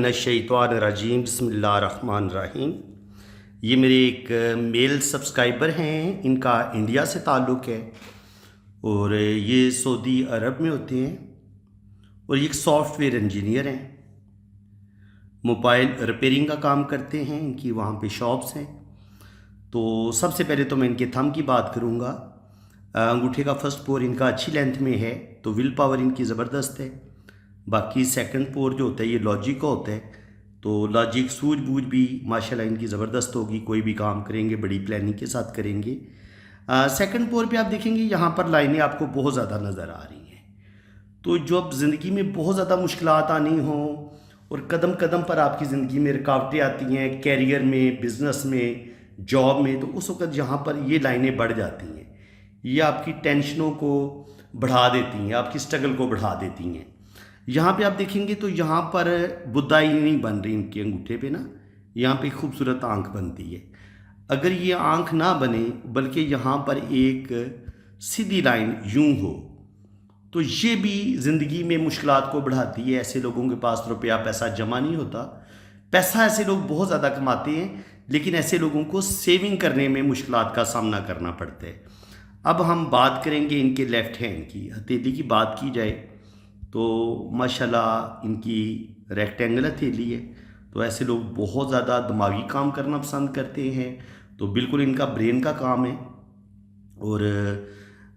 मिनश्शैतानिर्रजीम बिस्मिल्लाहिर्रहमानिर्रहीम। ये मेरे एक मेल सब्सक्राइबर हैं, इनका इंडिया से ताल्लुक़ है और ये सऊदी अरब में होते हैं और ये एक सॉफ्टवेयर इंजीनियर हैं। मोबाइल रिपेयरिंग का काम करते हैं, इनकी वहाँ पे शॉप्स हैं। तो सबसे पहले तो मैं इनके थंब की बात करूँगा। अंगूठे का फर्स्ट पोर इनका अच्छी लेंथ में है, तो विल पावर इनकी ज़बरदस्त है। बाकी सेकंड पोर जो होता है ये लॉजिक का होता है, तो लॉजिक सूझबूझ भी माशाल्लाह इनकी ज़बरदस्त होगी। कोई भी काम करेंगे बड़ी प्लानिंग के साथ करेंगे। सेकंड पोर पे आप देखेंगे यहाँ पर लाइनें आपको बहुत ज़्यादा नज़र आ रही हैं। तो जो अब ज़िंदगी में बहुत ज़्यादा मुश्किलात आनी हों और कदम कदम पर आपकी ज़िंदगी में रुकावटें आती हैं, कैरियर में, बिज़नेस में, जॉब में, तो उस वक्त यहाँ पर ये लाइनें बढ़ जाती हैं। ये आपकी टेंशनों को बढ़ा देती हैं, आपकी स्ट्रगल को बढ़ा देती हैं। यहाँ पे आप देखेंगे तो यहाँ पर बुदाई नहीं बन रही इनके अंगूठे पे ना, यहाँ पे खूबसूरत आंख बनती है। अगर ये आंख ना बने बल्कि यहाँ पर एक सीधी लाइन यूं हो तो ये भी ज़िंदगी में मुश्किलात को बढ़ाती है। ऐसे लोगों के पास रुपया पैसा जमा नहीं होता। पैसा ऐसे लोग बहुत ज़्यादा कमाते हैं, लेकिन ऐसे लोगों को सेविंग करने में मुश्किलात का सामना करना पड़ता है। अब हम बात करेंगे इनके लेफ़्ट हैंड की, हथेली की बात की जाए तो माशाल्लाह इनकी रेक्टेंगल हथेली है। तो ऐसे लोग बहुत ज़्यादा दिमागी काम करना पसंद करते हैं, तो बिल्कुल इनका ब्रेन का काम है और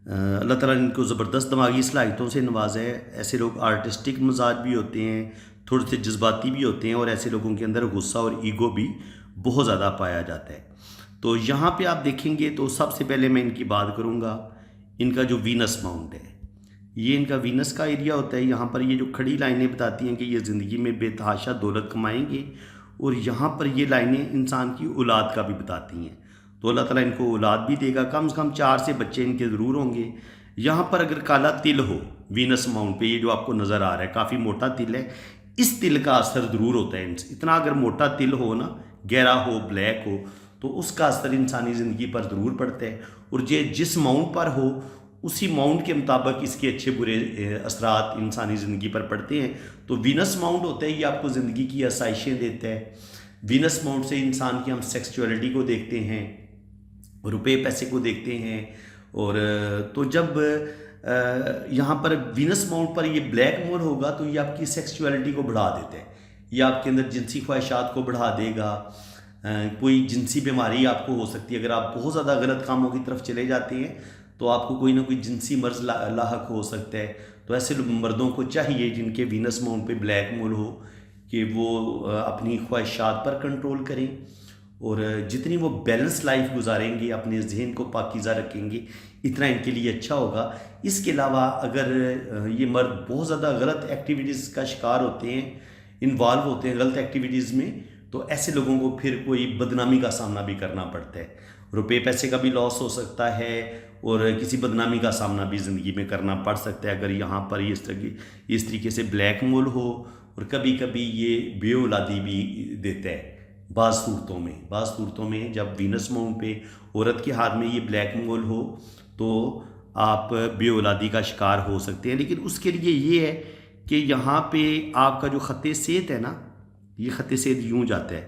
अल्लाह ताला ने इनको ज़बरदस्त दिमागी सलाहियतों से नवाजा है। ऐसे लोग आर्टिस्टिक मिजाज भी होते हैं, थोड़े से जज्बाती भी होते हैं और ऐसे लोगों के अंदर गुस्सा और ईगो भी बहुत ज़्यादा पाया जाता है। तो यहाँ पे आप देखेंगे तो सबसे पहले मैं इनकी बात करूँगा, इनका जो वीनस माउंट है, ये इनका वीनस का एरिया होता है। यहाँ पर ये जो खड़ी लाइनें बताती हैं कि ये ज़िंदगी में बेतहाशा दौलत कमाएंगे, और यहाँ पर ये लाइनें इंसान की औलाद का भी बताती हैं। तो अल्लाह ताला इनको औलाद भी देगा, कम से कम 4 से बच्चे इनके ज़रूर होंगे। यहाँ पर अगर काला तिल हो वीनस माउंट पे, ये जो आपको नज़र आ रहा है काफ़ी मोटा तिल है, इस तिल का असर ज़रूर होता है। इतना अगर मोटा तिल हो ना, गहरा हो, ब्लैक हो, तो उसका असर इंसानी ज़िंदगी पर ज़रूर पड़ता है। और ये जिस माउंट पर हो उसी माउंट के मुताबिक इसके अच्छे बुरे असरात इंसानी ज़िंदगी पर पड़ते हैं। तो वीनस माउंट होता है ये आपको ज़िंदगी की आसाइशें देता है। वीनस माउंट से इंसान की हम सेक्सुअलिटी को देखते हैं, रुपए पैसे को देखते हैं। और तो जब यहाँ पर वीनस माउंट पर ये ब्लैक मोर होगा तो ये आपकी सेक्सुअलिटी को बढ़ा देता है। ये आपके अंदर जिनसी ख्वाहिशात को बढ़ा देगा। कोई जिनसी बीमारी आपको हो सकती है अगर आप बहुत ज़्यादा गलत कामों की तरफ चले जाते हैं, तो आपको कोई ना कोई जिनसी मर्ज लाहक हो सकता है। तो ऐसे मर्दों को चाहिए जिनके वीनस माउंट पे ब्लैक मोर हो कि वो अपनी ख्वाहिशात पर कंट्रोल करें और जितनी वो बैलेंस लाइफ गुजारेंगे, अपने जहन को पाकीज़ा रखेंगे, इतना इनके लिए अच्छा होगा। इसके अलावा अगर ये मर्द बहुत ज़्यादा गलत एक्टिविटीज़ का शिकार होते हैं, इन्वॉल्व होते हैं गलत एक्टिविटीज़ में, तो ऐसे लोगों को फिर कोई बदनामी का सामना भी करना पड़ता है। रुपए पैसे का भी लॉस हो सकता है और किसी बदनामी का सामना भी ज़िंदगी में करना पड़ सकता है अगर यहाँ पर इस तरीके से ब्लैक मोल हो। और कभी कभी ये बेऔलादी भी देता है बाज़ सूरतों में जब वीनस माउंट पे औरत के हाथ में ये ब्लैक मोल हो तो आप बेऔलादी का शिकार हो सकते हैं। लेकिन उसके लिए ये है कि यहाँ पे आपका जो ख़त सेहत है ना, ये ख़त सेहत यूँ जाता है,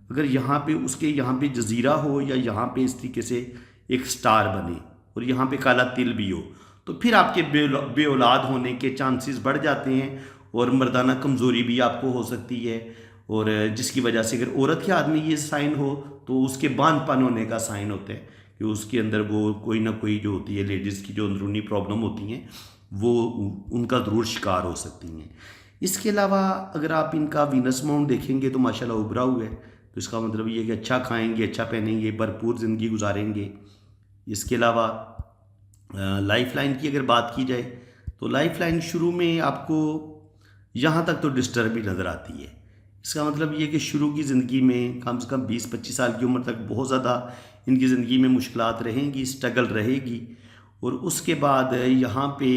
अगर यहाँ पे उसके यहाँ पे जजीरा हो या यहाँ पे इस तरीके से एक स्टार बने और यहाँ पे काला तिल भी हो, तो फिर आपके बेऔलाद होने के चांसेस बढ़ जाते हैं और मर्दाना कमज़ोरी भी आपको हो सकती है। और जिसकी वजह से अगर औरत के हाथ में ये साइन हो तो उसके बांझपन होने का साइन होता है कि उसके अंदर वो कोई ना कोई जो होती है लेडीज़ की जो अंदरूनी प्रॉब्लम होती हैं वो उनका ज़रूर शिकार हो सकती हैं। इसके अलावा अगर आप इनका वीनस माउंट देखेंगे तो माशाल्लाह उभरा हुआ है, तो इसका मतलब ये है कि अच्छा खाएंगे, अच्छा पहनेंगे, भरपूर ज़िंदगी गुजारेंगे। इसके अलावा लाइफ लाइन की अगर बात की जाए तो लाइफ लाइन शुरू में आपको यहाँ तक तो डिस्टर्ब ही नज़र आती है। इसका मतलब ये कि शुरू की ज़िंदगी में कम से कम 20-25 साल की उम्र तक बहुत ज़्यादा इनकी ज़िंदगी में मुश्किलात रहेंगी, स्ट्रगल रहेगी। और उसके बाद यहाँ पे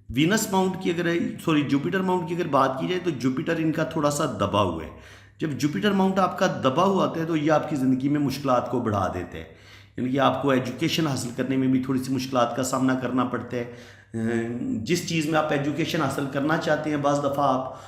वीनस माउंट की जुपिटर माउंट की अगर बात की जाए तो जुपिटर इनका थोड़ा सा दबा हुआ है। जब जुपिटर माउंट आपका दबा हुआ होता है तो ये आपकी ज़िंदगी में मुश्किलात को बढ़ा देते हैं, यानी कि आपको एजुकेशन हासिल करने में भी थोड़ी सी मुश्किलात का सामना करना पड़ता है। जिस चीज़ में आप एजुकेशन हासिल करना चाहते हैं बाज़ दफ़ा आप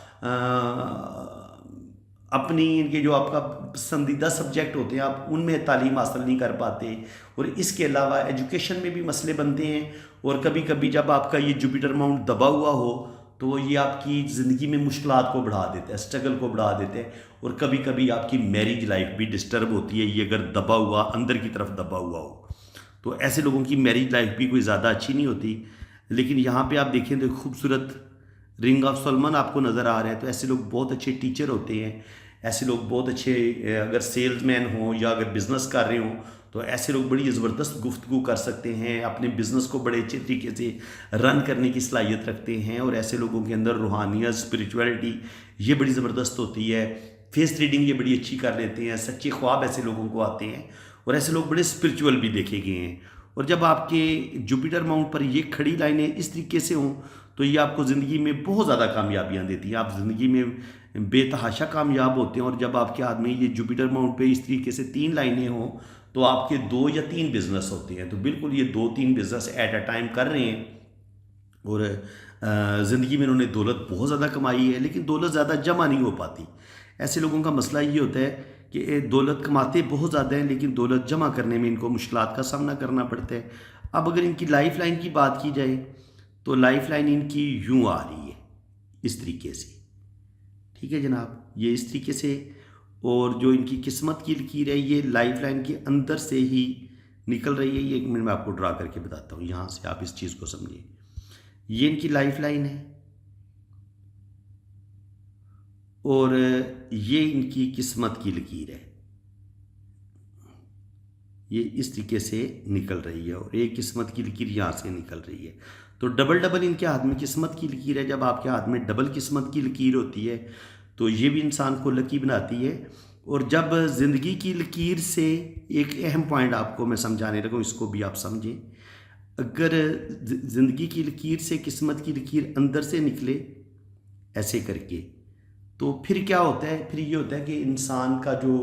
अपनी इनके जो आपका पसंदीदा सब्जेक्ट होते हैं आप उनमें तालीम हासिल नहीं कर पाते, और इसके अलावा एजुकेशन में भी मसले बनते हैं। और कभी कभी जब आपका ये जुपिटर माउंट दबा हुआ हो तो ये आपकी ज़िंदगी में मुश्किलात को बढ़ा देता है, स्ट्रगल को बढ़ा देते हैं, और कभी कभी आपकी मैरिज लाइफ भी डिस्टर्ब होती है ये अगर दबा हुआ, अंदर की तरफ दबा हुआ हो। तो ऐसे लोगों की मैरिज लाइफ भी कोई ज़्यादा अच्छी नहीं होती। लेकिन यहाँ पे आप देखें तो खूबसूरत रिंग ऑफ सलमान आपको नज़र आ रहा है, तो ऐसे लोग बहुत अच्छे टीचर होते हैं, ऐसे लोग बहुत अच्छे अगर सेल्समैन हों या अगर बिज़नेस कर रहे हों तो ऐसे लोग बड़ी ज़बरदस्त गुफ्तगू कर सकते हैं, अपने बिज़नेस को बड़े अच्छे तरीके से रन करने की सलाहियत रखते हैं। और ऐसे लोगों के अंदर रूहानियत, स्पिरिचुअलिटी ये बड़ी ज़बरदस्त होती है। फेस रीडिंग ये बड़ी अच्छी कर लेते हैं, सच्चे ख्वाब ऐसे लोगों को आते हैं, और ऐसे लोग बड़े स्पिरिचुअल भी देखे गए हैं। और जब आपके जुपिटर माउंट पर ये खड़ी लाइनें इस तरीके से हों तो ये आपको ज़िंदगी में बहुत ज़्यादा कामयाबियाँ देती हैं, आप ज़िंदगी में बेतहाशा कामयाब होते हैं। और जब आपके हाथ में ये जुपिटर माउंट पे इस तरीके से 3 लाइनें हों तो आपके 2 या 3 बिजनेस होते हैं, तो बिल्कुल ये 2-3 बिजनेस एट अ टाइम कर रहे हैं। और ज़िंदगी में इन्होंने दौलत बहुत ज़्यादा कमाई है, लेकिन दौलत ज़्यादा जमा नहीं हो पाती। ऐसे लोगों का मसला ये होता है कि दौलत कमाते बहुत ज़्यादा हैं लेकिन दौलत जमा करने में इनको मुश्किलात का सामना करना पड़ता है। अब अगर इनकी लाइफ लाइन की बात की जाए तो लाइफ लाइन इनकी यूँ आ रही है इस तरीके से, ठीक है जनाब, ये इस तरीके से। और जो इनकी किस्मत की लकीर है ये लाइफ लाइन के अंदर से ही निकल रही है। ये 1 मिनट में आपको ड्रा करके बताता हूँ, यहाँ से आप इस चीज़ को समझिए। ये इनकी लाइफ लाइन है और ये इनकी किस्मत की लकीर है, ये इस तरीके से निकल रही है और एक किस्मत की लकीर यहाँ से निकल रही है। तो डबल डबल इनके हाथ में किस्मत की लकीर है। जब आपके हाथ में डबल किस्मत की लकीर होती है तो ये भी इंसान को लकी बनाती है। और जब ज़िंदगी की लकीर से एक अहम पॉइंट आपको मैं समझाने लगा, इसको भी आप समझें। अगर ज़िंदगी की लकीर से किस्मत की लकीर अंदर से निकले ऐसे करके, तो फिर क्या होता है, फिर ये होता है कि इंसान का जो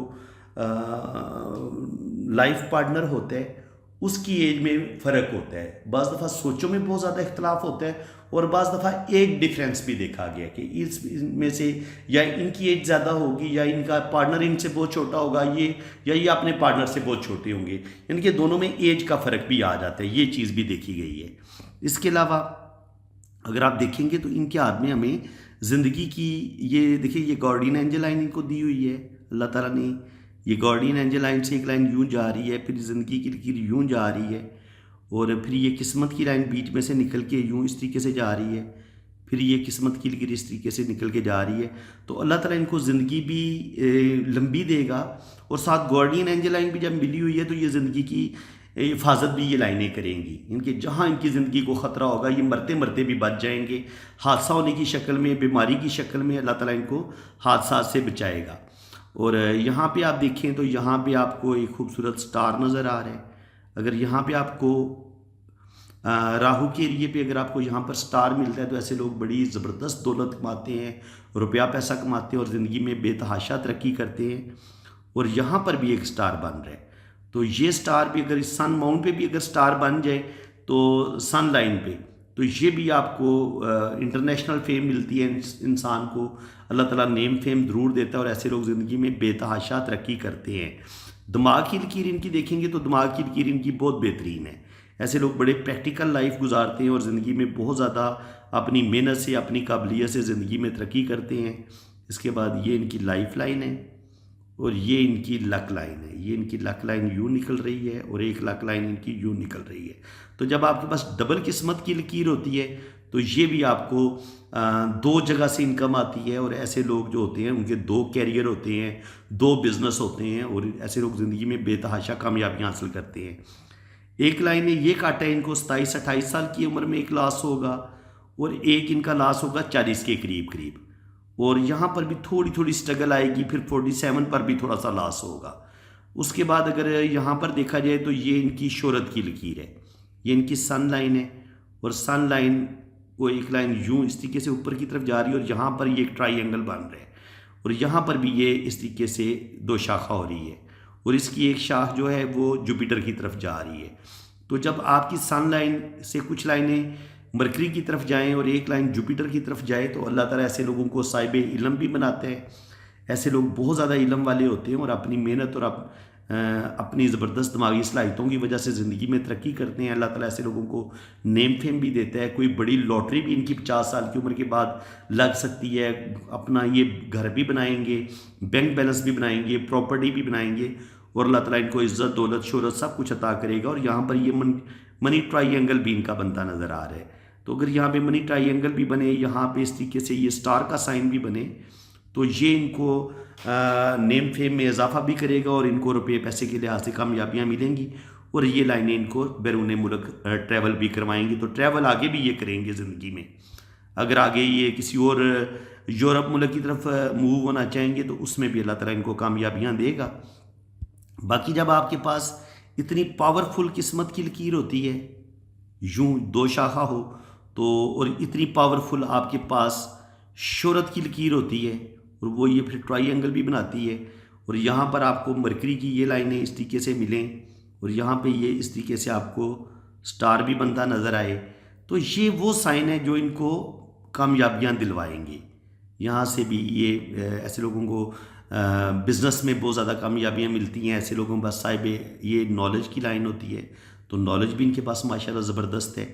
लाइफ पार्टनर होता है उसकी एज में फ़र्क होता है। बाज़ दफ़ा सोचों में बहुत ज़्यादा इख्तलाफ होता है और बाज़ दफ़ा एक डिफरेंस भी देखा गया कि इसमें से या इनकी एज ज़्यादा होगी या इनका पार्टनर इनसे बहुत छोटा होगा, ये अपने पार्टनर से बहुत छोटे होंगे, यानी कि दोनों में एज का फ़र्क भी आ जाता है। ये चीज़ भी देखी गई है। इसके अलावा अगर आप देखेंगे तो इनके हाथ में हमें ज़िंदगी की ये देखिए, ये गार्डियन एंजल लाइन इनको दी हुई है अल्लाह ताला ने। ये गार्डियन एंजल लाइन से एक लाइन यूं जा रही है, फिर ज़िंदगी की लकीर यूं जा रही है, और फिर ये किस्मत की लाइन बीच में से निकल के यूं इस तरीके से जा रही है, फिर ये किस्मत की लकीर इस तरीके से निकल के जा रही है। तो अल्लाह ताला इनको ज़िंदगी भी लंबी देगा, और साथ गार्डियन एंजल लाइन भी जब मिली हुई है तो ये ज़िंदगी की हिफाजत भी ये लाइनें करेंगी। इनके जहाँ इनकी ज़िंदगी को ख़तरा होगा ये मरते मरते भी बच जाएंगे। हादसा होने की शक्ल में, बीमारी की शक्ल में अल्लाह ताला इनको हादसा से बचाएगा। और यहाँ पे आप देखें तो यहाँ पे आपको एक खूबसूरत स्टार नज़र आ रहा है। अगर यहाँ पे आपको राहु के एरिए पे अगर आपको यहाँ पर स्टार मिलता है तो ऐसे लोग बड़ी ज़बरदस्त दौलत कमाते हैं, रुपया पैसा कमाते हैं और ज़िंदगी में बेतहाशा तरक्की करते हैं। और यहाँ पर भी एक स्टार बन रहा है, तो ये स्टार भी अगर इस सन माउंट पे भी अगर स्टार बन जाए तो सन लाइन पे, तो ये भी आपको इंटरनेशनल फेम मिलती है इंसान को। अल्लाह ताला नेम फेम ज़रूर देता है और ऐसे लोग ज़िंदगी में बेतहाशा तरक्की करते हैं। दिमाग की लकीर इनकी देखेंगे तो दिमाग की लकीर इनकी बहुत बेहतरीन है। ऐसे लोग बड़े प्रैक्टिकल लाइफ गुजारते हैं और ज़िंदगी में बहुत ज़्यादा अपनी मेहनत से, अपनी काबिलियत से ज़िंदगी में तरक्की करते हैं। इसके बाद ये इनकी लाइफ लाइन है और ये इनकी लक लाइन है। ये इनकी लक लाइन यूँ निकल रही है और एक लक लाइन इनकी यूँ निकल रही है। तो जब आपके पास डबल किस्मत की लकीर होती है तो ये भी आपको 2 जगह से इनकम आती है। और ऐसे लोग जो होते हैं उनके 2 कैरियर होते हैं, 2 बिजनेस होते हैं, और ऐसे लोग ज़िंदगी में बेतहाशा कामयाबियाँ हासिल करते हैं। एक लाइन है, ये काटा है इनको 27-28 साल की उम्र में एक लाश होगा, और एक इनका लाश होगा 40 के करीब करीब, और यहाँ पर भी थोड़ी थोड़ी स्ट्रगल आएगी, फिर 47 पर भी थोड़ा सा लॉस होगा। उसके बाद अगर यहाँ पर देखा जाए तो ये इनकी शोहरत की लकीर है, ये इनकी सन लाइन है, और सन लाइन को एक लाइन यूँ इस तरीके से ऊपर की तरफ जा रही है और यहाँ पर ये एक ट्राइंगल बन रहा है, और यहाँ पर भी ये इस तरीके से 2 शाखा हो रही है, और इसकी एक शाख जो है वो जुपिटर की तरफ जा रही है। तो जब आपकी सन लाइन से कुछ लाइनें मरकरी की तरफ जाएं और एक लाइन जुपिटर की तरफ जाए तो अल्लाह ताला ऐसे लोगों को साहिब इल्म भी बनाते हैं, ऐसे लोग बहुत ज़्यादा इल्म वाले होते हैं और अपनी मेहनत और अपनी ज़बरदस्त दिमागी सलाहियतों की वजह से ज़िंदगी में तरक्की करते हैं। अल्लाह ताला ऐसे लोगों को नेम फेम भी देता है। कोई बड़ी लॉटरी भी इनकी 50 साल की उम्र के बाद लग सकती है। अपना ये घर भी बनाएंगे, बैंक बैलेंस भी बनाएंगे, प्रॉपर्टी भी बनाएंगे और अल्लाह ताला इनको इज़्ज़त, दौलत, शोहरत सब कुछ अता करेगा। और यहाँ पर ये मनी ट्राइंगल भी इनका बनता नज़र आ रहा है। तो अगर यहाँ पे मनी ट्राइंगल भी बने, यहाँ पे इस तरीके से ये स्टार का साइन भी बने, तो ये इनको नेम फेम में इजाफा भी करेगा और इनको रुपये पैसे के लिहाज से कामयाबियाँ मिलेंगी और ये लाइनें इनको बैरून मुल्क ट्रैवल भी करवाएंगी। तो ट्रैवल आगे भी ये करेंगे ज़िंदगी में। अगर आगे ये किसी और यूरोप मुल्क की तरफ मूव होना चाहेंगे तो उसमें भी अल्लाह ताला इनको कामयाबियाँ देगा। बाकी जब आपके पास इतनी पावरफुल किस्मत की लकीर होती है, यूं दो शाखा हो तो, और इतनी पावरफुल आपके पास शोहरत की लकीर होती है और वो ये फिर ट्राइंगल भी बनाती है और यहाँ पर आपको मरकरी की ये लाइनें इस तरीके से मिलें और यहाँ पे ये इस तरीके से आपको स्टार भी बनता नज़र आए, तो ये वो साइन है जो इनको कामयाबियाँ दिलवाएंगे। यहाँ से भी ये ऐसे लोगों को बिज़नेस में बहुत ज़्यादा कामयाबियाँ मिलती हैं। ऐसे लोगों के पास साहिब ये नॉलेज की लाइन होती है, तो नॉलेज भी इनके पास माशाल्लाह ज़बरदस्त है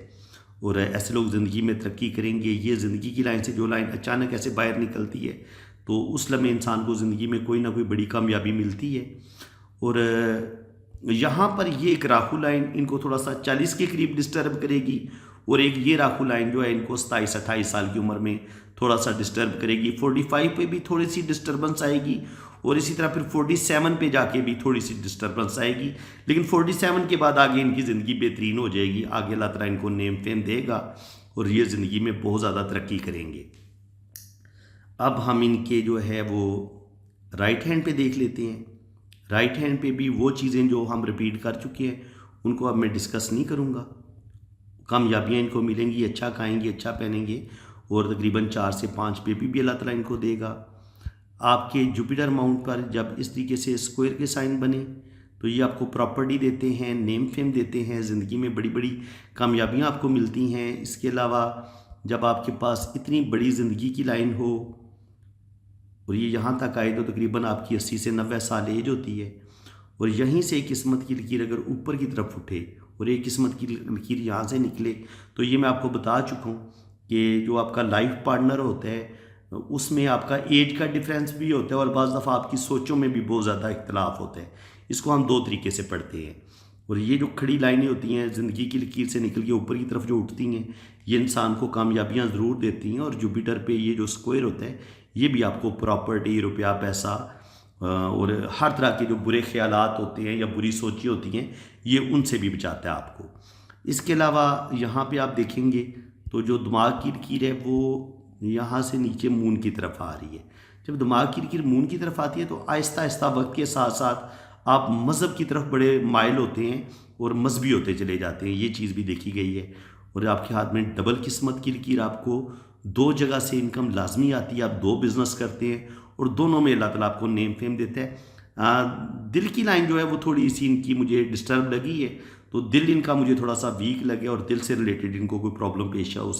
और ऐसे लोग ज़िंदगी में तरक्की करेंगे। ये ज़िंदगी की लाइन से जो लाइन अचानक ऐसे बाहर निकलती है तो उस लम्हे इंसान को ज़िंदगी में कोई ना कोई बड़ी कामयाबी मिलती है। और यहाँ पर ये एक राहु लाइन इनको थोड़ा सा 40 के करीब डिस्टर्ब करेगी और एक ये राहु लाइन जो है इनको 27-28 साल की उम्र में थोड़ा सा डिस्टर्ब करेगी। 45 पे भी थोड़ी सी डिस्टर्बेंस आएगी और इसी तरह फिर 47 पे जाके भी थोड़ी सी डिस्टर्बेंस आएगी, लेकिन 47 के बाद आगे इनकी ज़िंदगी बेहतरीन हो जाएगी। आगे अल्लाह ताला इनको नेम फेम देगा और ये ज़िंदगी में बहुत ज़्यादा तरक्की करेंगे। अब हम इनके जो है वो राइट हैंड पे देख लेते हैं। राइट हैंड पे भी वो चीज़ें जो हम रिपीट कर चुके हैं उनको अब मैं डिस्कस नहीं करूँगा। कामयाबियाँ इनको मिलेंगी, अच्छा खाएंगे, अच्छा पहनेंगे और तकरीबन 4 से 5 बेबी भी अल्लाह ताला इनको देगा। आपके जुपिटर माउंट पर जब इस तरीके से स्क्वायर के साइन बने तो ये आपको प्रॉपर्टी देते हैं, नेम फेम देते हैं, ज़िंदगी में बड़ी बड़ी कामयाबियाँ आपको मिलती हैं। इसके अलावा जब आपके पास इतनी बड़ी ज़िंदगी की लाइन हो और ये यहाँ तक आए तो तकरीबन आपकी 80 से 90 साल एज होती है और यहीं से किस्मत की लकीर अगर ऊपर की तरफ उठे और एक किस्मत की लकीर यहाँ से निकले तो ये मैं आपको बता चुका हूँ कि जो आपका लाइफ पार्टनर होता है उसमें आपका एज का डिफरेंस भी होता है और बाज़ दफ़ा आपकी सोचों में भी बहुत ज़्यादा इख्तलाफ होता है। इसको हम 2 तरीके से पढ़ते हैं और ये जो खड़ी लाइनें होती हैं ज़िंदगी की लकीर से निकल के ऊपर की तरफ जो उठती हैं ये इंसान को कामयाबियाँ ज़रूर देती हैं। और जुपिटर पे ये जो स्क्वायर होता है ये भी आपको प्रॉपर्टी, रुपया, पैसा और हर तरह के जो बुरे ख्यालात होते हैं या बुरी सोचें होती हैं ये उनसे भी बचाता है आपको। इसके अलावा यहाँ पे आप देखेंगे तो जो दिमाग की लकीर है वो यहाँ से नीचे मून की तरफ आ रही है। जब दिमाग की लकीर मून की तरफ आती है तो आहिस्ता आहिस्ता वक्त के साथ साथ आप मज़हब की तरफ बड़े माइल होते हैं और मजहबी होते चले जाते हैं। ये चीज़ भी देखी गई है। और आपके हाथ में डबल किस्मत की लकीर, आपको 2 जगह से इनकम लाजमी आती है। आप 2 बिज़नेस करते हैं और दोनों में अल्लाह ताला आपको नेम फेम देता है। दिल की लाइन जो है वो थोड़ी सी इनकी मुझे डिस्टर्ब लगी है, तो दिल इनका मुझे थोड़ा सा वीक लगे और दिल से रिलेटेड इनको कोई प्रॉब्लम पेश आ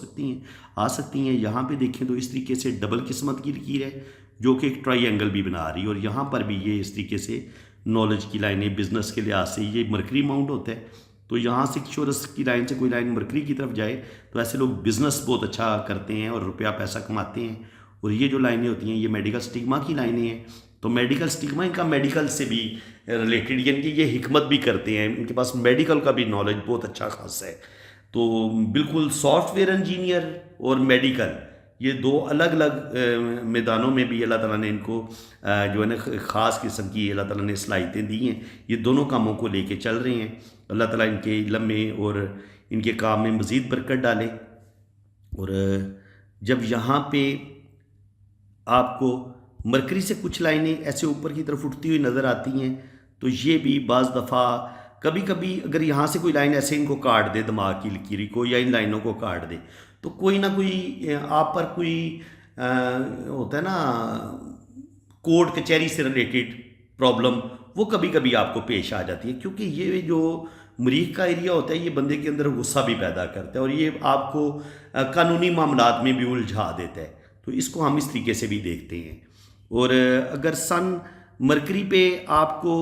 सकती हैं। यहाँ पे देखें तो इस तरीके से डबल किस्मत की लकीर है जो कि एक ट्राइंगल भी बना रही है और यहाँ पर भी ये इस तरीके से नॉलेज की लाइनें, बिजनेस के लिहाज से ये मरकरी माउंट होता है। तो यहाँ से शोरस की लाइन से कोई लाइन मरकरी की तरफ जाए तो ऐसे लोग बिज़नेस बहुत अच्छा करते हैं और रुपया पैसा कमाते हैं। और ये जो लाइनें होती हैं ये मेडिकल स्टिग्मा की लाइनें हैं। तो मेडिकल स्टिग्मा इनका मेडिकल से भी रिलेटेड, यानी कि ये हिकमत भी करते हैं, इनके पास मेडिकल का भी नॉलेज बहुत अच्छा खास है। तो बिल्कुल सॉफ्टवेयर इंजीनियर और मेडिकल ये 2 अलग अलग मैदानों में भी अल्लाह ताला ने इनको जो है ना ख़ास किस्म की अल्लाह ताला ने सलाहियतें दी हैं। ये दोनों कामों को लेके चल रहे हैं। अल्लाह ताला इनके इल्म में और इनके काम में मज़ीद बरकत डाले। और जब यहाँ पे आपको मरकरी से कुछ लाइनें ऐसे ऊपर की तरफ उठती हुई नज़र आती हैं तो ये भी बाज़ दफ़ा कभी कभी अगर यहाँ से कोई लाइन ऐसे इनको काट दे, दिमाग की लकीर को या इन लाइनों को काट दे, तो कोई ना कोई आप पर कोई होता है ना कोर्ट कचहरी से रिलेटेड प्रॉब्लम, वो कभी कभी आपको पेश आ जाती है। क्योंकि ये जो मरीख का एरिया होता है ये बंदे के अंदर गुस्सा भी पैदा करता है और ये आपको कानूनी मामलात में भी उलझा देता है। तो इसको हम इस तरीके से भी देखते हैं। और अगर सन मरकरी पे आपको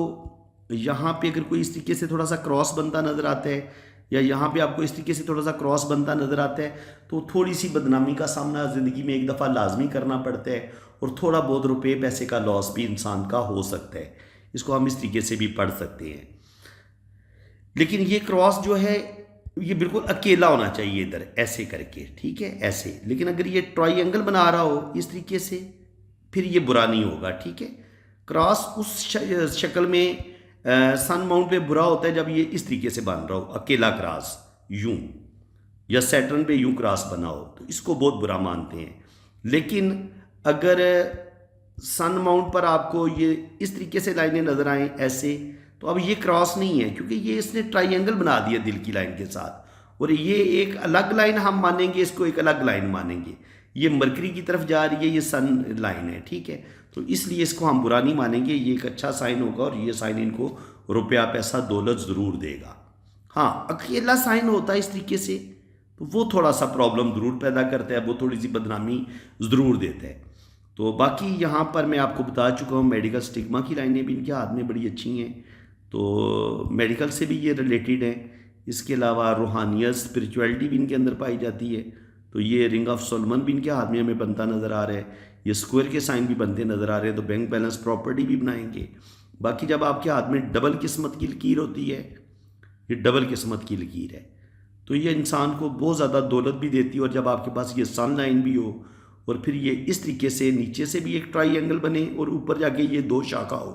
यहाँ पे अगर कोई इस तरीके से थोड़ा सा क्रॉस बनता नज़र आता है, या यहाँ पे आपको इस तरीके से थोड़ा सा क्रॉस बनता नज़र आता है, तो थोड़ी सी बदनामी का सामना ज़िंदगी में एक दफ़ा लाजमी करना पड़ता है, और थोड़ा बहुत रुपए पैसे का लॉस भी इंसान का हो सकता है। इसको हम इस तरीके से भी पढ़ सकते हैं। लेकिन ये क्रॉस जो है ये बिल्कुल अकेला होना चाहिए इधर ऐसे करके, ठीक है, ऐसे। लेकिन अगर ये ट्रायंगल बना रहा हो इस तरीके से, फिर ये बुरा नहीं होगा, ठीक है। क्रॉस उस शक्ल में सन माउंट पे बुरा होता है जब ये इस तरीके से बन रहा हो, अकेला क्रॉस यूं, या सैटर्न पे यूं क्रॉस बना हो, तो इसको बहुत बुरा मानते हैं। लेकिन अगर सन माउंट पर आपको ये इस तरीके से लाइनें नजर आए ऐसे, तो अब ये क्रॉस नहीं है, क्योंकि ये इसने ट्रायंगल बना दिया दिल की लाइन के साथ, और ये एक अलग लाइन हम मानेंगे, इसको एक अलग लाइन मानेंगे। ये मरकरी की तरफ जा रही है, ये सन लाइन है, ठीक है। तो इसलिए इसको हम बुरा नहीं मानेंगे, ये एक अच्छा साइन होगा, और ये साइन इनको रुपया पैसा दौलत ज़रूर देगा। हाँ, अकेला साइन होता है इस तरीके से, तो वो थोड़ा सा प्रॉब्लम ज़रूर पैदा करता है, वो थोड़ी सी बदनामी ज़रूर देता है। तो बाकी यहाँ पर मैं आपको बता चुका हूँ, मेडिकल स्टिग्मा की लाइनें भी इनके हाथ में बड़ी अच्छी हैं, तो मेडिकल से भी ये रिलेटेड है। इसके अलावा रूहानियत, स्पिरिचुअलिटी भी इनके अंदर पाई जाती है। तो ये रिंग ऑफ सोलमन भी इनके हाथ में हमें बनता नज़र आ रहा है, ये स्क्वायर के साइन भी बनते नज़र आ रहे हैं, तो बैंक बैलेंस प्रॉपर्टी भी बनाएंगे। बाकी जब आपके हाथ में डबल किस्मत की लकीर होती है, ये डबल किस्मत की लकीर है, तो ये इंसान को बहुत ज़्यादा दौलत भी देती है। और जब आपके पास ये सन लाइन भी हो, और फिर ये इस तरीके से नीचे से भी एक ट्रायंगल बने, और ऊपर जाके ये दो शाखा हो,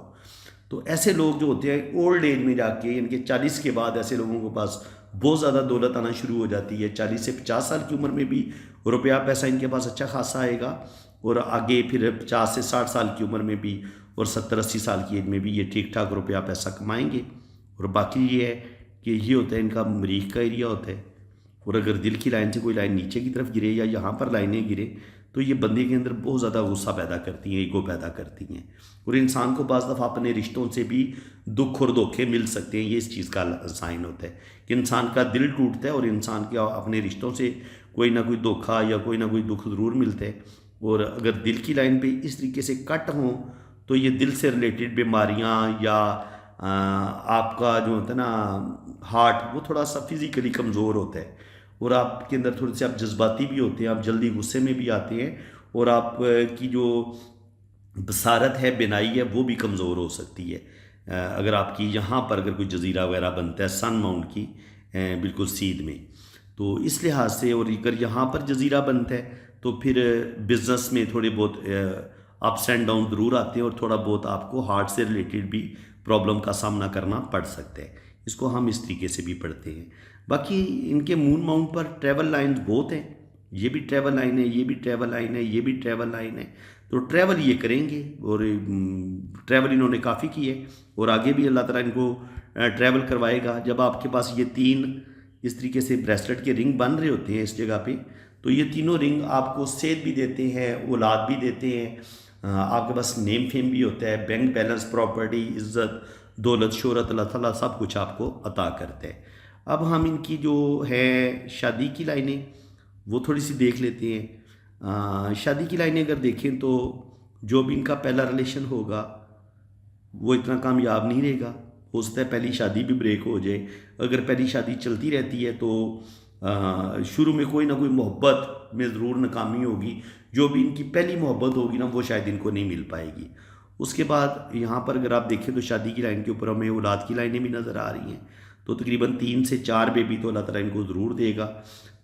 तो ऐसे लोग जो होते हैं ओल्ड एज में जाके, इनके 40 के बाद ऐसे लोगों के पास बहुत ज़्यादा दौलत आना शुरू हो जाती है। 40 से 50 साल की उम्र में भी रुपया पैसा इनके पास अच्छा खासा आएगा, और आगे फिर 50 से 60 साल की उम्र में भी, और 70-80 साल की एज में भी ये ठीक ठाक रुपया पैसा कमाएंगे। और बाकी ये है कि ये होता है इनका मरीख का एरिया होता है, और अगर दिल की लाइन से कोई लाइन नीचे की तरफ गिरे, या यहाँ पर लाइनें गिरे, तो ये बंदे के अंदर बहुत ज़्यादा गुस्सा पैदा करती हैं, ईगो पैदा करती हैं, और इंसान को बाज़ दफ़ा अपने रिश्तों से भी दुख और धोखे मिल सकते हैं। ये इस चीज़ का साइन होता है कि इंसान का दिल टूटता है, और इंसान के अपने रिश्तों से कोई ना कोई धोखा या कोई ना कोई दुख ज़रूर मिलता है। और अगर दिल की लाइन पे इस तरीके से कट हों, तो ये दिल से रिलेटेड बीमारियाँ, या आपका जो होता है ना हार्ट, वो थोड़ा सा फिज़िकली कमज़ोर होता है, और आपके अंदर थोड़े से आप जज्बाती भी होते हैं, आप जल्दी गुस्से में भी आते हैं, और आप की जो बसारत है, बिनाई है, वो भी कमज़ोर हो सकती है। अगर आपकी यहाँ पर अगर कोई जजीरा वगैरह बनता है सन माउंट की बिल्कुल सीध में, तो इस लिहाज से, और अगर यहाँ पर जजीरा बनता है, तो फिर बिज़नेस में थोड़े बहुत अप्स एंड डाउन ज़रूर आते हैं, और थोड़ा बहुत आपको हार्ट से रिलेटेड भी प्रॉब्लम का सामना करना पड़ सकता है। इसको हम इस तरीके से भी पढ़ते हैं। बाकी इनके मून माउंट पर ट्रैवल लाइन्स बहुत हैं, ये भी ट्रैवल लाइन है, ये भी ट्रैवल लाइन है, ये भी ट्रैवल लाइन है। तो ट्रैवल ये करेंगे, और ट्रैवल इन्होंने काफ़ी की है, और आगे भी अल्लाह ताला इनको ट्रैवल करवाएगा। जब आपके पास ये 3 इस तरीके से ब्रेसलेट के रिंग बन रहे होते हैं इस जगह पे, तो ये तीनों रिंग आपको सेहत भी देते हैं, औलाद भी देते हैं, आपके पास नेम फेम भी होता है, बैंक बैलेंस, प्रॉपर्टी, इज़्ज़त, दौलत, शोहरत, अल्लाह ताला सब कुछ आपको अता करते हैं। अब हम इनकी जो है शादी की लाइनें वो थोड़ी सी देख लेते हैं। शादी की लाइनें अगर देखें, तो जो भी इनका पहला रिलेशन होगा वो इतना कामयाब नहीं रहेगा, हो सकता है पहली शादी भी ब्रेक हो जाए। अगर पहली शादी चलती रहती है, तो शुरू में कोई ना कोई मोहब्बत में ज़रूर नाकामी होगी, जो भी इनकी पहली मोहब्बत होगी ना, वो शायद इनको नहीं मिल पाएगी। उसके बाद यहाँ पर अगर आप देखें, तो शादी की लाइन के ऊपर हमें औलाद की लाइनें भी नज़र आ रही हैं, तो तकरीबन 3 से 4 बेबी तो अल्लाह ताला इनको ज़रूर देगा।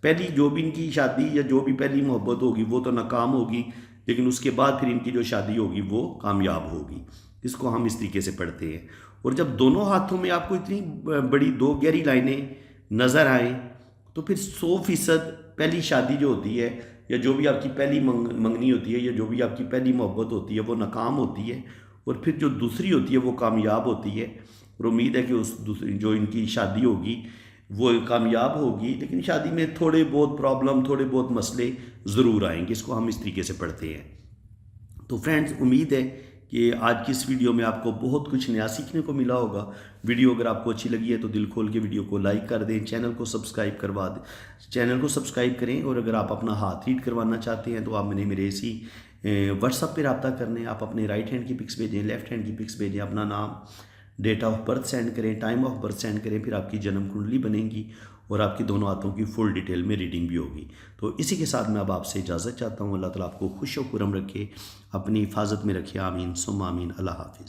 पहली जो भी इनकी शादी या जो भी पहली मोहब्बत होगी वो तो नाकाम होगी, लेकिन उसके बाद फिर इनकी जो शादी होगी वो कामयाब होगी। इसको हम इस तरीके से पढ़ते हैं। और जब दोनों हाथों में आपको इतनी बड़ी 2 गहरी लाइनें नज़र आएँ, तो फिर 100% पहली शादी जो होती है, या जो भी आपकी पहली मंगनी होती है, या जो भी आपकी पहली मोहब्बत होती है, वो नाकाम होती है, और फिर जो दूसरी होती है वो कामयाब होती है। और उम्मीद है कि उस दूसरी जो इनकी शादी होगी वो कामयाब होगी, लेकिन शादी में थोड़े बहुत प्रॉब्लम, थोड़े बहुत मसले ज़रूर आएंगे। इसको हम इस तरीके से पढ़ते हैं। तो फ्रेंड्स, उम्मीद है कि आज की इस वीडियो में आपको बहुत कुछ नया सीखने को मिला होगा। वीडियो अगर आपको अच्छी लगी है तो दिल खोल के वीडियो को लाइक कर दें, चैनल को सब्सक्राइब करवा दें, चैनल को सब्सक्राइब करें। और अगर आप अपना हाथ रीड करवाना चाहते हैं तो आप मेरे इसी व्हाट्सअप पे रब्ता कर लें। आप अपने राइट हैंड की पिक्स भेजें, लेफ्ट हैंड की पिक्स भेजें, अपना नाम, डेट ऑफ बर्थ सेंड करें, टाइम ऑफ बर्थ सेंड करें, फिर आपकी जन्म कुंडली बनेगी और आपकी दोनों हाथों की फुल डिटेल में रीडिंग भी होगी। तो इसी के साथ मैं अब आपसे इजाज़त चाहता हूँ। अल्लाह ताला आपको खुश व खुरम रखे, अपनी हिफाजत में रखे। आमीन सुम्मा आमीन। अल्लाह हाफिज़।